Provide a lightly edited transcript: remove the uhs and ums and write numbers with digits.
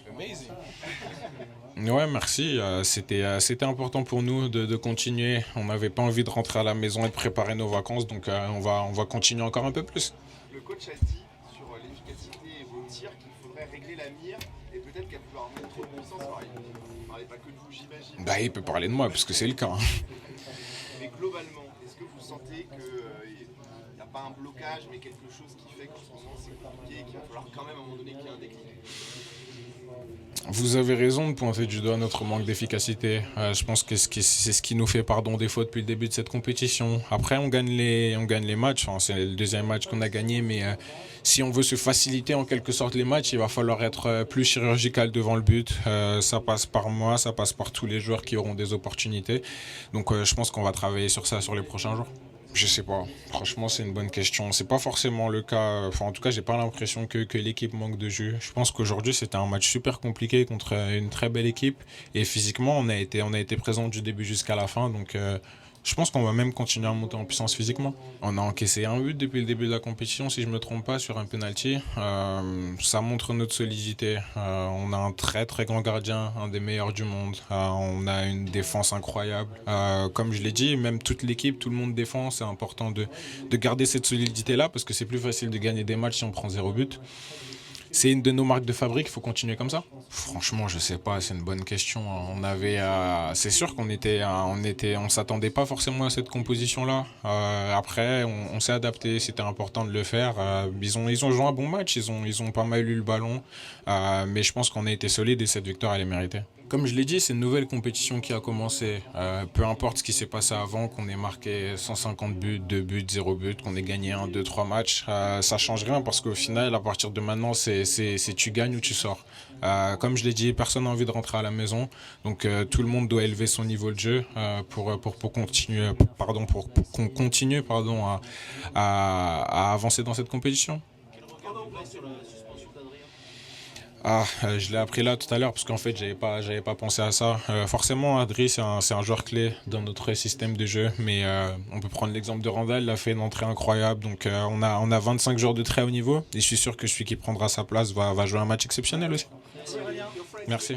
Amazing. Ouais, merci. C'était important pour nous de continuer. On n'avait pas envie de rentrer à la maison et de préparer nos vacances, donc on va continuer encore un peu plus. Le coach a dit sur l'efficacité et vos tirs qu'il faudrait régler la mire et peut-être qu'elle peut remonter en puissance. Alors, il ne parlait pas que de vous, j'imagine. Bah, il peut parler de moi, parce que c'est le cas, hein. Mais globalement, est-ce que vous sentez qu'il n'y a pas un blocage, mais quelque chose qui fait qu'en ce moment c'est compliqué et qu'il va falloir quand même à un moment donné qu'il y ait un déclic? Vous avez raison de pointer du doigt notre manque d'efficacité. Je pense que c'est ce qui nous fait défaut depuis le début de cette compétition. Après, on gagne les matchs. Enfin, c'est le deuxième match qu'on a gagné, mais si on veut se faciliter en quelque sorte les matchs, il va falloir être plus chirurgical devant le but. Ça passe par moi, ça passe par tous les joueurs qui auront des opportunités. Donc, je pense qu'on va travailler sur ça sur les prochains jours. Je sais pas. Franchement, c'est une bonne question. C'est pas forcément le cas. Enfin, en tout cas, j'ai pas l'impression que l'équipe manque de jus. Je pense qu'aujourd'hui, c'était un match super compliqué contre une très belle équipe. Et physiquement, on a été présent du début jusqu'à la fin. Donc, je pense qu'on va même continuer à monter en puissance physiquement. On a encaissé un but depuis le début de la compétition, si je me trompe pas, sur un penalty. Ça montre notre solidité. On a un très très grand gardien, un des meilleurs du monde. On a une défense incroyable. Comme je l'ai dit, même toute l'équipe, tout le monde défend. C'est important de garder cette solidité-là parce que c'est plus facile de gagner des matchs si on prend zéro but. C'est une de nos marques de fabrique, il faut continuer comme ça. Franchement, je sais pas, c'est une bonne question. C'est sûr on s'attendait pas forcément à cette composition-là. Après, on s'est adapté, c'était important de le faire. Ils ont joué un bon match, ils ont pas mal eu le ballon, mais je pense qu'on a été solide et cette victoire elle est méritée. Comme je l'ai dit, c'est une nouvelle compétition qui a commencé. Peu importe ce qui s'est passé avant, qu'on ait marqué 150 buts, 2 buts, 0 but, qu'on ait gagné 1, 2, 3 matchs, ça change rien parce qu'au final, à partir de maintenant, c'est tu gagnes ou tu sors. Comme je l'ai dit, personne n'a envie de rentrer à la maison. Donc tout le monde doit élever son niveau de jeu pour continuer, pour qu'on continue à avancer dans cette compétition. Je l'ai appris là tout à l'heure parce qu'en fait j'avais pas pensé à ça. Forcément Adri c'est un joueur clé dans notre système de jeu, mais on peut prendre l'exemple de Randall, il a fait une entrée incroyable, donc on a 25 joueurs de très haut niveau et je suis sûr que celui qui prendra sa place va jouer un match exceptionnel aussi. Merci.